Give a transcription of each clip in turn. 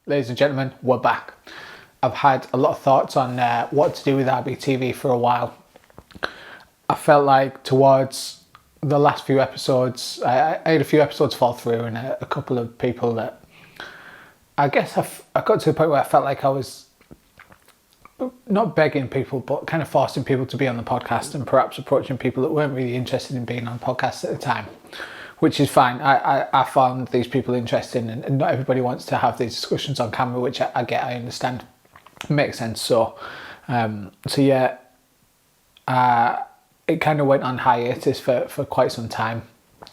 ladies and gentlemen, we're back. I've had a lot of thoughts on what to do with RBTV for a while. I felt like towards the last few episodes, I had a few episodes fall through, and a couple of people that I guess I got to the point where I felt like I was not begging people, but kind of forcing people to be on the podcast, and perhaps approaching people that weren't really interested in being on podcasts at the time, which is fine. I found these people interesting, and not everybody wants to have these discussions on camera, which I get, I understand, makes sense. So yeah, it kind of went on hiatus for quite some time.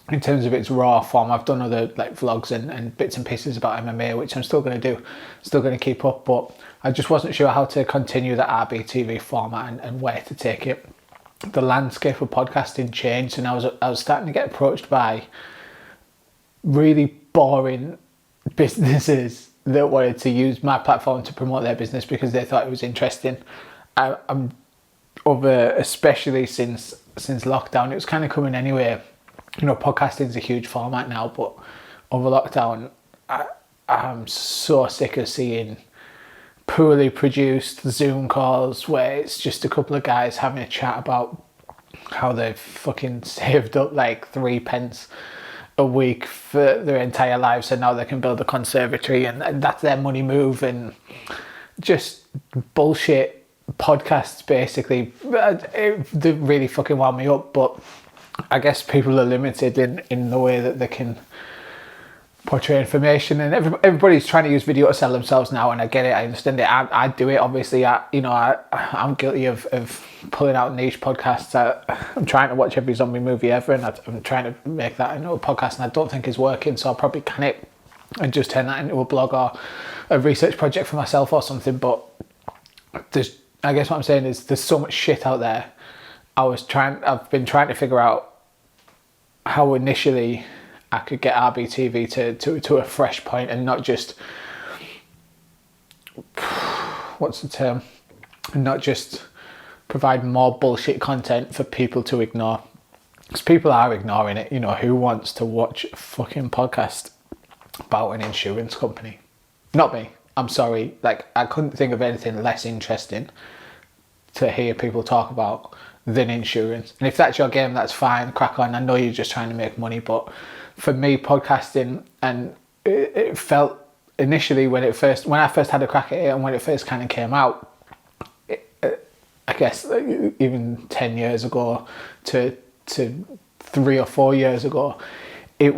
In terms of its raw form, I've done other like vlogs and bits and pieces about MMA, which I'm still going to do, still going to keep up, but I just wasn't sure how to continue the RBTV format and where to take it. The landscape of podcasting changed, and I was starting to get approached by really boring businesses that wanted to use my platform to promote their business because they thought it was interesting. I'm over, especially since lockdown, it was kind of coming anyway. You know, podcasting is a huge format now, but over lockdown, I'm so sick of seeing poorly produced Zoom calls where it's just a couple of guys having a chat about how they've fucking saved up like 3p a week for their entire lives, so now they can build a conservatory, and that's their money move, and just bullshit podcasts basically. They really fucking wound me up, but I guess people are limited in the way that they can portray information, and everybody's trying to use video to sell themselves now, and I get it, I understand it. I do it, obviously. I'm guilty of pulling out niche podcasts. I'm trying to watch every zombie movie ever, and I'm trying to make that into a podcast, and I don't think it's working, so I'll probably can it and just turn that into a blog or a research project for myself or something. But I guess what I'm saying is there's so much shit out there. I've been trying to figure out how initially I could get RBTV to a fresh point and not just, what's the term? Not just provide more bullshit content for people to ignore. Because people are ignoring it. You know, who wants to watch a fucking podcast about an insurance company? Not me. I'm sorry. Like, I couldn't think of anything less interesting to hear people talk about than insurance. And if that's your game, that's fine, crack on. I know you're just trying to make money, but for me, podcasting, and it felt initially when I first had a crack at it, and when it first kind of came out, I guess even 10 years ago to 3 or 4 years ago, it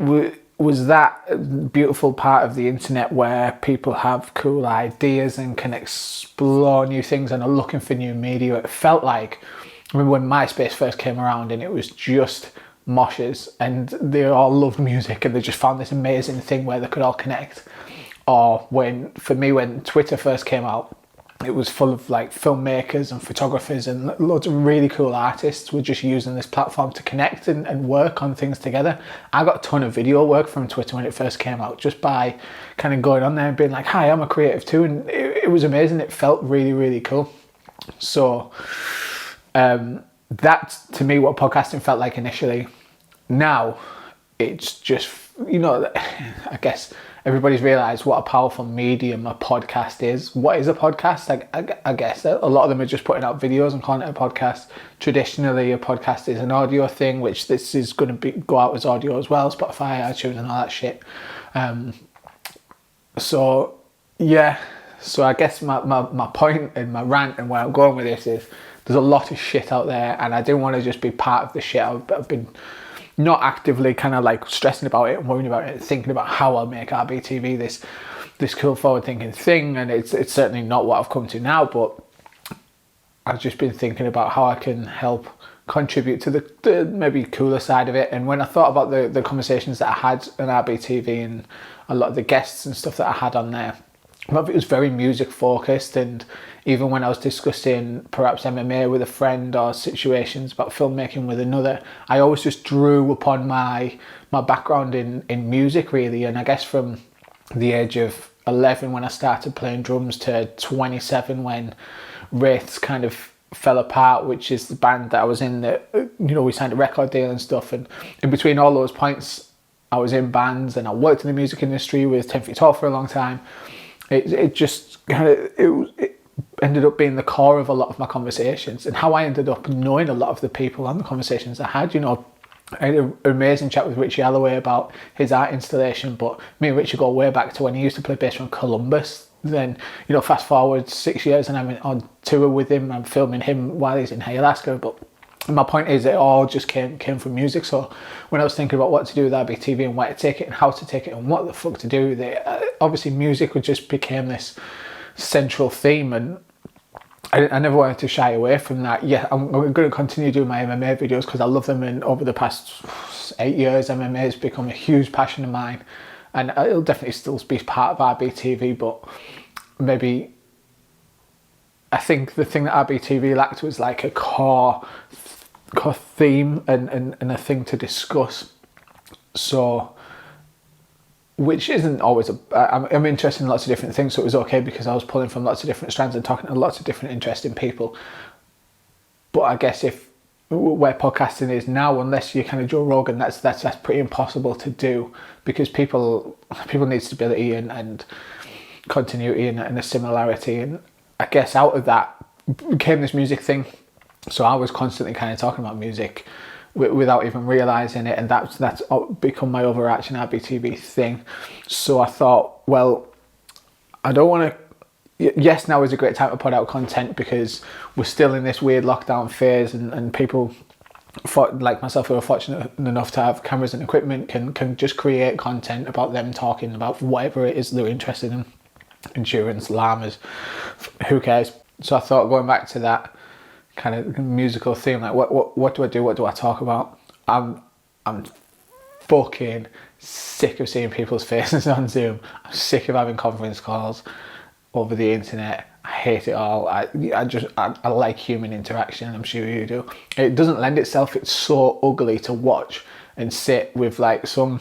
was that beautiful part of the internet where people have cool ideas and can explore new things and are looking for new media. It felt like, I remember when MySpace first came around and it was just moshes and they all loved music and they just found this amazing thing where they could all connect. Or when Twitter first came out, it was full of like filmmakers and photographers, and loads of really cool artists were just using this platform to connect and work on things together. I got a ton of video work from Twitter when it first came out, just by kind of going on there and being like, hi, I'm a creative too, and it was amazing. It felt really, really cool. So that's, to me, what podcasting felt like initially. Now, it's just, you know, I guess everybody's realised what a powerful medium a podcast is. What is a podcast? I guess a lot of them are just putting out videos and calling it a podcast. Traditionally, a podcast is an audio thing, which this is going to go out as audio as well, Spotify, iTunes and all that shit. So, yeah. So I guess my point and my rant and where I'm going with this is there's a lot of shit out there, and I didn't want to just be part of the shit. I've been not actively kind of like stressing about it and worrying about it, thinking about how I'll make RBTV this cool forward thinking thing, and it's certainly not what I've come to now, but I've just been thinking about how I can help contribute to the maybe cooler side of it. And when I thought about the conversations that I had on RBTV and a lot of the guests and stuff that I had on there, a lot of it was very music focused, and even when I was discussing perhaps MMA with a friend or situations about filmmaking with another, I always just drew upon my background in music really. And I guess from the age of 11 when I started playing drums to 27 when Wraiths kind of fell apart, which is the band that I was in, that, you know, we signed a record deal and stuff, and in between all those points I was in bands and I worked in the music industry with 10 Feet Tall for a long time. it just kind of it ended up being the core of a lot of my conversations, and how I ended up knowing a lot of the people and the conversations I had. I had an amazing chat with Richie Alloway about his art installation, but me and Richie go way back to when he used to play bass from Columbus. Then, fast forward 6 years and I'm on tour with him. I'm filming him while he's in Alaska. But my point is, it all just came from music. So when I was thinking about what to do with RBTV and where to take it and how to take it and what the fuck to do with it, obviously music just became this central theme, and I never wanted to shy away from that. Yeah, I'm going to continue doing my MMA videos because I love them, and over the past 8 years MMA has become a huge passion of mine, and it'll definitely still be part of RBTV, but maybe I think the thing that RBTV lacked was like a core theme and a thing to discuss. So, which isn't always I'm interested in lots of different things, so it was okay because I was pulling from lots of different strands and talking to lots of different interesting people. But I guess if where podcasting is now, unless you're kind of Joe Rogan, that's pretty impossible to do, because people need stability and continuity and a similarity. And I guess out of that came this music thing. So I was constantly kind of talking about music without even realising it, and that's become my overarching RBTV thing. So I thought, well, I don't want to... Yes, now is a great time to put out content because we're still in this weird lockdown phase, and people like myself who are fortunate enough to have cameras and equipment can just create content about them talking about whatever it is they're interested in. Insurance, llamas, who cares? So I thought, going back to that kind of musical theme, like what do I do? What do I talk about? I'm fucking sick of seeing people's faces on Zoom. I'm sick of having conference calls over the internet. I hate it all. I like human interaction. I'm sure you do. It doesn't lend itself. It's so ugly to watch and sit with like some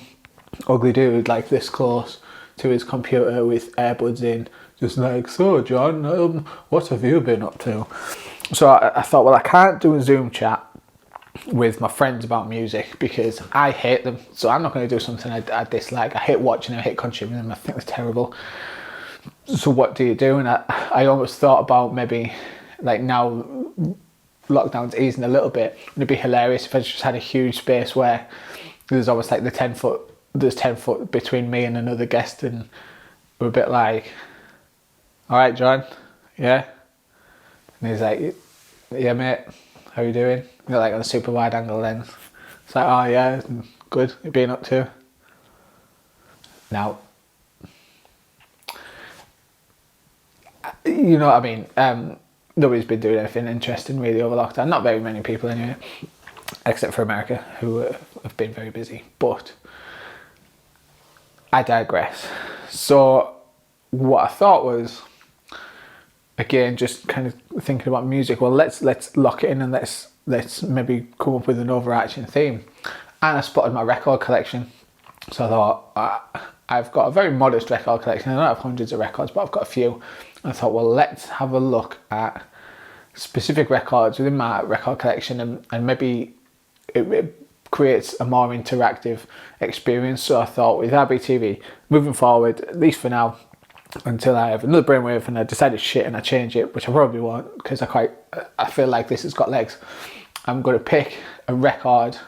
ugly dude like this close to his computer with earbuds in, just like, so John, what have you been up to? So I thought, well, I can't do a Zoom chat with my friends about music because I hate them. So I'm not going to do something I dislike. I hate watching them, I hate consuming them. I think they're terrible. So what do you do? And I almost thought about maybe, like, now lockdown's easing a little bit, it'd be hilarious if I just had a huge space where there's almost like there's 10 foot between me and another guest, and we're a bit like, all right, John, yeah? And he's like, yeah, mate, how you doing? You're like on a super wide angle lens. It's like, oh yeah, good, you've been up to? Now, you know what I mean? Nobody's been doing anything interesting really over lockdown. Not very many people anyway, except for America, who have been very busy. But I digress. So what I thought was, again, just kind of thinking about music, well, let's lock it in and let's maybe come up with an overarching theme. And I spotted my record collection. So I thought, I've got a very modest record collection. I don't have hundreds of records, but I've got a few. And I thought, well, let's have a look at specific records within my record collection, and maybe it creates a more interactive experience. So I thought, with RBTV, moving forward, at least for now, until I have another brainwave and I decided shit and I change it, which I probably won't, because I feel like this has got legs. I'm going to pick a record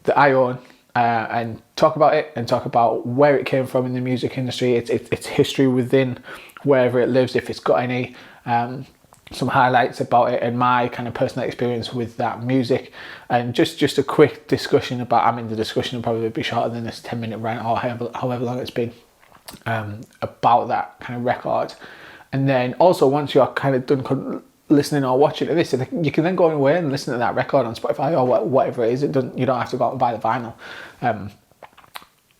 that I own and talk about it, and talk about where it came from in the music industry, its history within wherever it lives, if it's got any, some highlights about it, and my kind of personal experience with that music, and just a quick discussion about, I mean, the discussion will probably be shorter than this 10-minute rant or however long it's been, about that kind of record. And then also, once you're kind of done listening or watching to this, you can then go away and listen to that record on Spotify or whatever it is. You don't have to go out and buy the vinyl.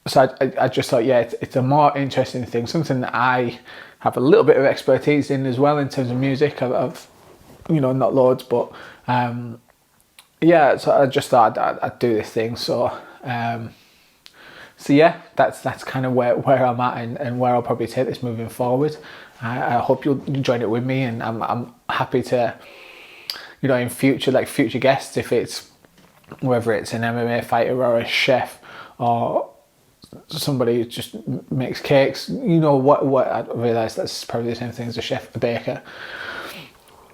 So I just thought, yeah, it's a more interesting thing, something that I have a little bit of expertise in as well in terms of music. I've not loads, but yeah. So I just thought I'd do this thing. So yeah, that's kind of where I'm at and where I'll probably take this moving forward. I hope you'll join it with me, and I'm happy to, in future guests, if it's whether it's an MMA fighter or a chef or somebody who just makes cakes. You know what I realise that's probably the same thing as a chef, a baker.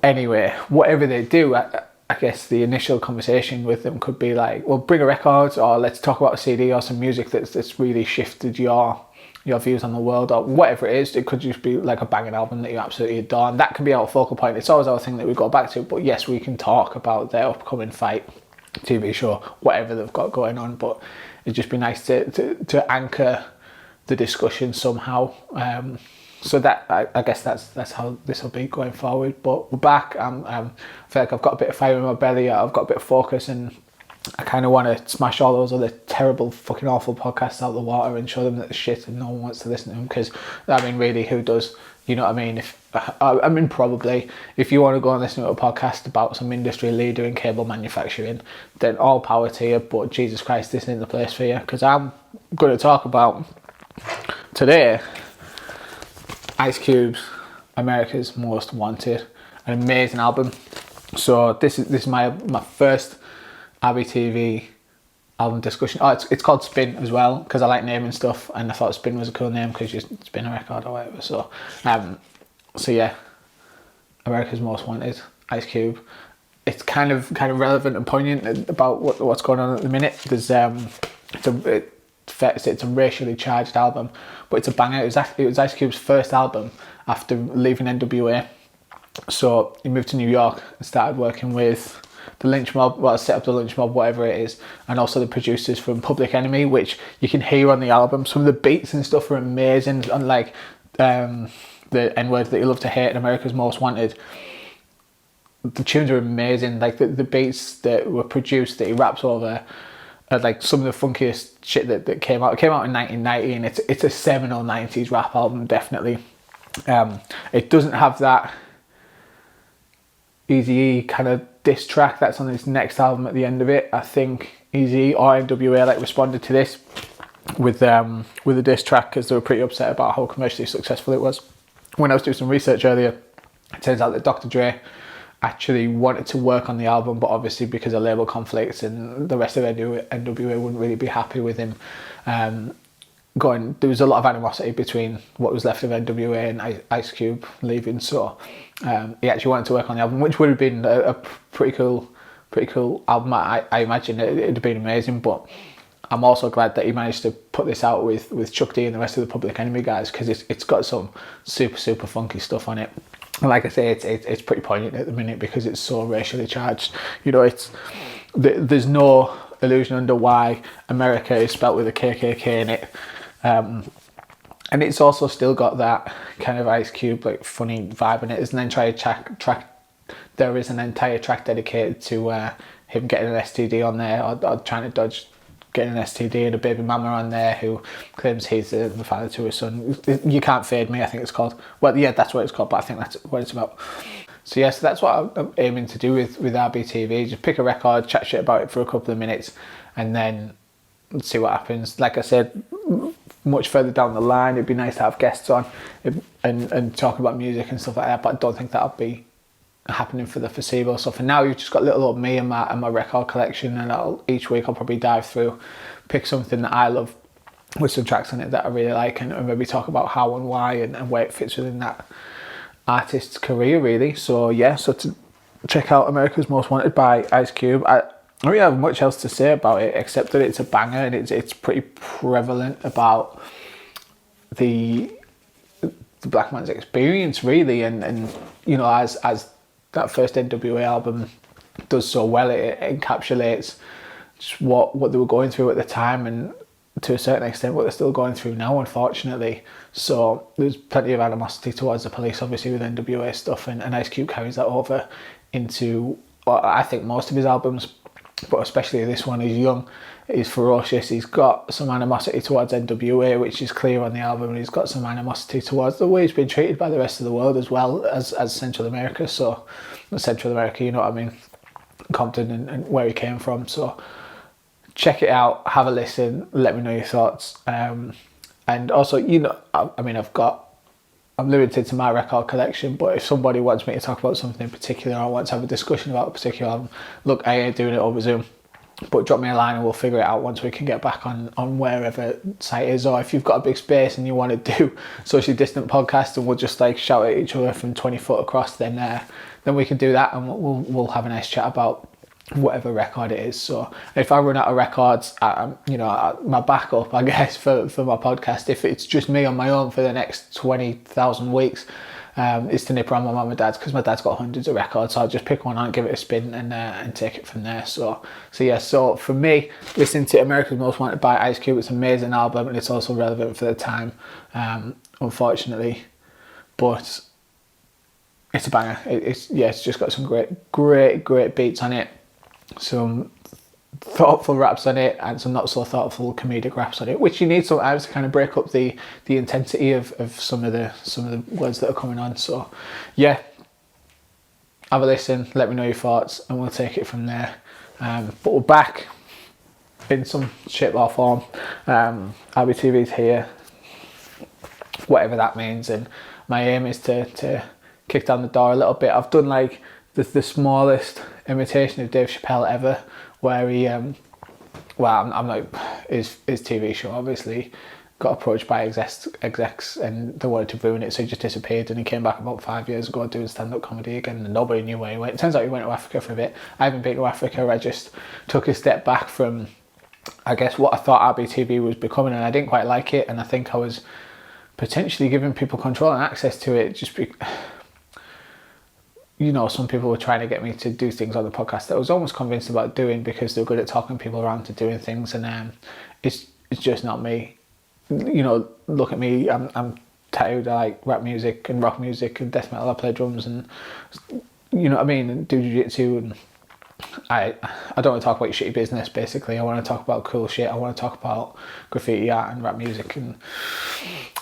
Anyway, whatever they do, I guess the initial conversation with them could be like, well, bring a record, or let's talk about a CD or some music that's really shifted your views on the world, or whatever it is. It could just be like a banging album that you absolutely adore, and that can be our focal point. It's always our thing that we go back to, but yes, we can talk about their upcoming fight, TV show, whatever they've got going on, but it'd just be nice to anchor the discussion somehow. So that I guess that's how this will be going forward. But we're back. I feel like I've got a bit of fire in my belly. I've got a bit of focus, and I kind of want to smash all those other terrible, fucking awful podcasts out the water and show them that they're shit and no one wants to listen to them. Because I mean, really, who does? You know what I mean? Probably if you want to go and listen to a podcast about some industry leader in cable manufacturing, then all power to you. But Jesus Christ, this isn't the place for you. Because I'm going to talk about today Ice Cube's America's Most Wanted, an amazing album. So this is my first RBTV album discussion. Oh, it's called Spin as well, because I like naming stuff, and I thought Spin was a cool name because you spin a record or whatever. So yeah, America's Most Wanted, Ice Cube. It's kind of relevant and poignant about what's going on at the minute. There's it's a racially charged album, but it's a banger. It was Ice Cube's first album after leaving NWA. So he moved to New York and started working with the Lynch Mob, well, set up the Lynch Mob, whatever it is, and also the producers from Public Enemy, which you can hear on the album. Some of the beats and stuff are amazing, unlike the N-word that you love to hate in America's Most Wanted. The tunes are amazing, like the beats that were produced that he raps over are like some of the funkiest shit that came out. It came out in 1990, and it's a seminal 90s rap album, definitely. It doesn't have that Eazy-E kind of diss track that's on his next album at the end of it. I think Eazy-E or NWA responded to this with a diss track because they were pretty upset about how commercially successful it was. When I was doing some research earlier, it turns out that Dr. Dre actually wanted to work on the album, but obviously because of label conflicts and the rest of NWA wouldn't really be happy with him there was a lot of animosity between what was left of NWA and Ice Cube leaving, so he actually wanted to work on the album, which would have been a pretty cool album. I imagine it'd have been amazing, but I'm also glad that he managed to put this out with Chuck D and the rest of the Public Enemy guys, because it's got some super funky stuff on it. And like I say, it's pretty poignant at the minute because it's so racially charged. You know, there's no illusion under why America is spelt with a KKK in it. And it's also still got that kind of Ice Cube like funny vibe in it. There's an entire track. There is an entire track dedicated to him getting an STD on there, or trying to dodge getting an STD, and a baby mama on there who claims he's the father to his son. You Can't Fade Me, I think it's called. Well, yeah, that's what it's called, but I think that's what it's about. So yes, that's what I'm aiming to do with RBTV. Just pick a record, chat shit about it for a couple of minutes, and then see what happens. Like I said, much further down the line, it'd be nice to have guests on and talk about music and stuff like that, but I don't think that'll be happening for the foreseeable. So for now, you've just got little old me and my record collection, and each week I'll probably dive through, pick something that I love with some tracks on it that I really like, and maybe talk about how and why and where it fits within that artist's career, really. So yeah, so to check out America's Most Wanted by Ice Cube. I don't really have much else to say about it except that it's a banger, and it's pretty prevalent about the black man's experience, really, and you know, as that first NWA album does so well, it encapsulates just what they were going through at the time, and to a certain extent what they're still going through now, unfortunately. So there's plenty of animosity towards the police, obviously, with NWA stuff, and Ice Cube carries that over into, well, I think most of his albums, but especially this one. He's young, he's ferocious, he's got some animosity towards NWA, which is clear on the album, and he's got some animosity towards the way he's been treated by the rest of the world as well as Central America. So Central America, you know what I mean, Compton and where he came from. So check it out, have a listen, let me know your thoughts. And also, you know, I mean, I'm limited to my record collection, but if somebody wants me to talk about something in particular, or wants to have a discussion about a particular album, look, I ain't doing it over Zoom. but drop me a line and we'll figure it out once we can get back on wherever site is. Or if you've got a big space and you want to do socially distant podcasts and we'll just like shout at each other from 20 foot across, then we can do that, and we'll have a nice chat about whatever record it is. So if I run out of records, my backup, I guess, for my podcast, if it's just me on my own for the next 20,000 weeks, is to nip around my mum and dad's, because my dad's got hundreds of records. So I'll just pick one out, give it a spin, and take it from there. So for me, listening to America's Most Wanted by Ice Cube, it's an amazing album, and it's also relevant for the time, unfortunately, but it's a banger. It's just got some great beats on it, some thoughtful raps on it, and some not so thoughtful comedic raps on it, which you need sometimes to kind of break up the intensity of some of the words that are coming on. So yeah, have a listen, let me know your thoughts, and we'll take it from there. But we're back in some shape or form. RBTV's here, whatever that means, and my aim is to kick down the door a little bit. I've done like the smallest imitation of Dave Chappelle ever, where he I'm like his TV show obviously got approached by execs and they wanted to ruin it, so he just disappeared, and he came back about 5 years ago doing stand-up comedy again, and nobody knew where he went. It turns out he went to Africa for a bit. I haven't been to Africa. I just took a step back from, I guess, what I thought RBTV was becoming, and I didn't quite like it, and I think I was potentially giving people control and access to it. Some people were trying to get me to do things on the podcast that I was almost convinced about doing, because they're good at talking people around to doing things, and it's just not me. Look at me. I'm tattooed. I like rap music and rock music and death metal. I play drums and and do jiu-jitsu, and I don't want to talk about your shitty business. Basically, I want to talk about cool shit. I want to talk about graffiti art and rap music, and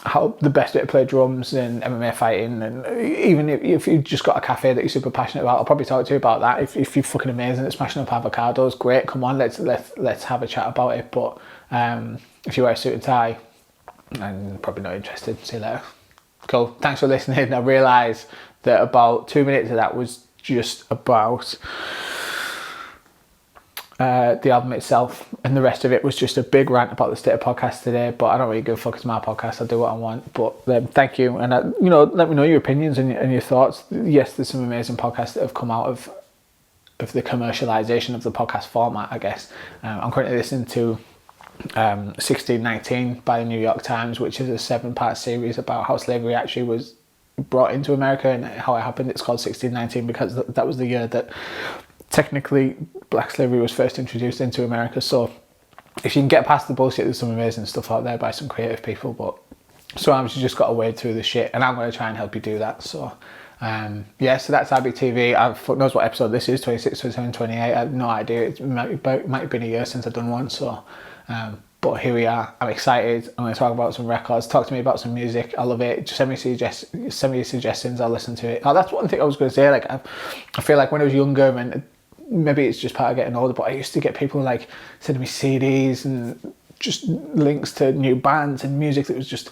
how the best way to play drums and MMA fighting. And even if you've just got a cafe that you're super passionate about, I'll probably talk to you about that. If you're fucking amazing at smashing up avocados, great, come on, let's have a chat about it. But if you wear a suit and tie, I'm probably not interested. See you later. Cool, thanks for listening. I realised that about 2 minutes of that was just about the album itself, and the rest of it was just a big rant about the state of podcast today. But I don't really give a fuck, it's my podcast, I'll do what I want. But thank you, and let me know your opinions and your thoughts. Yes, there's some amazing podcasts that have come out of the commercialization of the podcast format, I guess. I'm currently listening to 1619 by the New York Times, which is a 7-part series about how slavery actually was brought into America and how it happened. It's called 1619 because that was the year that technically black slavery was first introduced into America. So if you can get past the bullshit, there's some amazing stuff out there by some creative people, but sometimes you just got to wade through the shit, and I'm going to try and help you do that. So so that's RBTV. Fuck knows what episode this is, 26, 27, 28. I have no idea. It might have been a year since I've done one. So but here we are. I'm excited. I'm going to talk about some records. Talk to me about some music. I love it. Just send me your suggestions. I'll listen to it. Oh, that's one thing I was going to say. Like, I feel like when I was younger, and maybe it's just part of getting older, but I used to get people like sending me CDs and just links to new bands and music that was just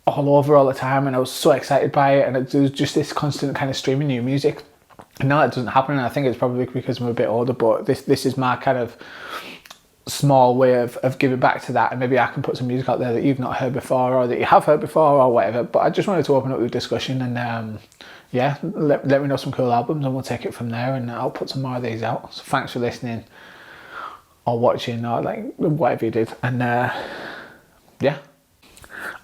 all over all the time, and I was so excited by it, and there was just this constant kind of streaming new music. And now that doesn't happen, and I think it's probably because I'm a bit older, but this is my kind of small way of giving back to that, and maybe I can put some music out there that you've not heard before, or that you have heard before, or whatever. But I just wanted to open up the discussion, and let me know some cool albums, and we'll take it from there, and I'll put some more of these out. So thanks for listening or watching, or like whatever you did. And I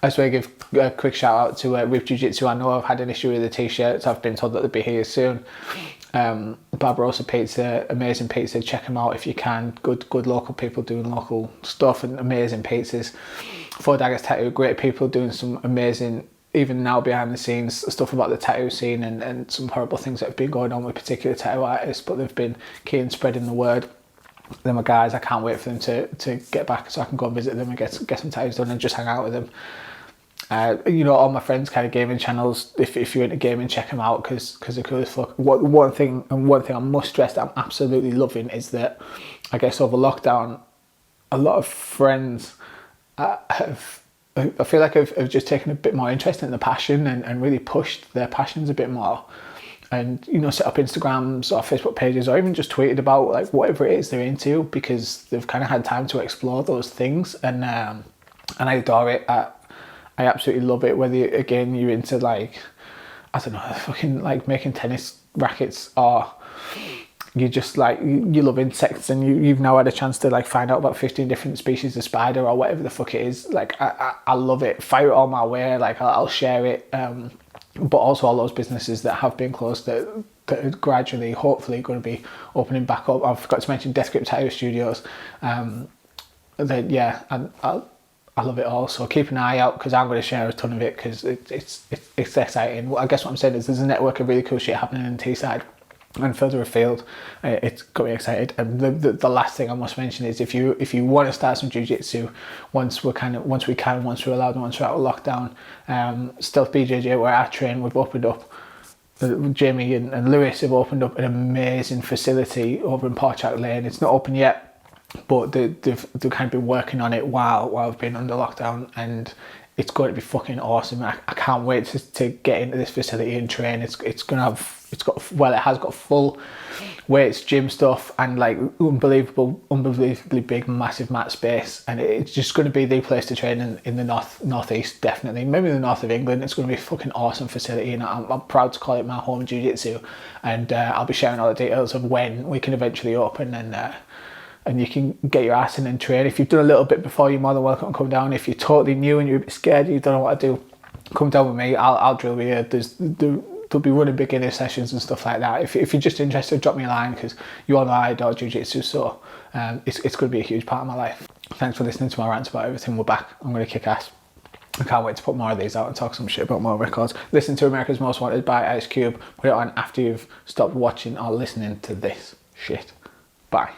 just want to give a quick shout out to With Jiu Jitsu. I know I've had an issue with the t-shirts. I've been told that they'll be here soon. Barbarossa Pizza, amazing pizza. Check them out if you can. Good local people doing local stuff and amazing pizzas. Four Daggers Tattoo, great people doing some amazing, even now behind the scenes, stuff about the tattoo scene and some horrible things that have been going on with particular tattoo artists, but they've been key in spreading the word. They're my guys. I can't wait for them to get back so I can go and visit them and get some tattoos done and just hang out with them. All my friends' kind of gaming channels, if you're into gaming, check them out because they're cool as fuck. One thing I must stress that I'm absolutely loving is that I guess over lockdown, a lot of friends I feel like I've just taken a bit more interest in the passion and really pushed their passions a bit more. and you know, set up Instagrams or Facebook pages, or even just tweeted about like whatever it is they're into, because they've kind of had time to explore those things. And I adore it. I absolutely love it. Whether again you're into like, I don't know, fucking like making tennis rackets, or you just like you love insects and you've now had a chance to like find out about 15 different species of spider or whatever the fuck it is. Like I love it. Fire it all my way. Like I'll share it. But also all those businesses that have been closed that are gradually, hopefully, going to be opening back up. I forgot to mention Death Grip Tattoo Studios. That yeah, and I love it all. So keep an eye out, because I'm going to share a ton of it, because it's exciting. Well, I guess what I'm saying is there's a network of really cool shit happening in Teesside and further afield. It's got me excited. And the last thing I must mention is if you want to start some jiu-jitsu once we're allowed, once we're out of lockdown, Stealth BJJ, where I train, we've opened up. Jamie and Lewis have opened up an amazing facility over in Portchak Lane. It's not open yet, but they've kind of been working on it while I've been under lockdown, and it's going to be fucking awesome. I can't wait to get into this facility and train. It has got full weights, gym stuff, and like unbelievably big, massive mat space, and it's just going to be the place to train in the northeast, definitely. Maybe the north of England. It's going to be a fucking awesome facility, and I'm proud to call it my home jiu-jitsu. And I'll be sharing all the details of when we can eventually open, and you can get your ass in and train. If you've done a little bit before, you're more than welcome to come down. If you're totally new and you're a bit scared, you don't know what to do, come down with me. I'll drill with you. There'll be running beginner sessions and stuff like that. If you're just interested, drop me a line, because you all know I adore jiu-jitsu, so it's going to be a huge part of my life. Thanks for listening to my rants about everything. We're back. I'm going to kick ass. I can't wait to put more of these out and talk some shit about more records. Listen to America's Most Wanted by Ice Cube. Put it on after you've stopped watching or listening to this shit. Bye.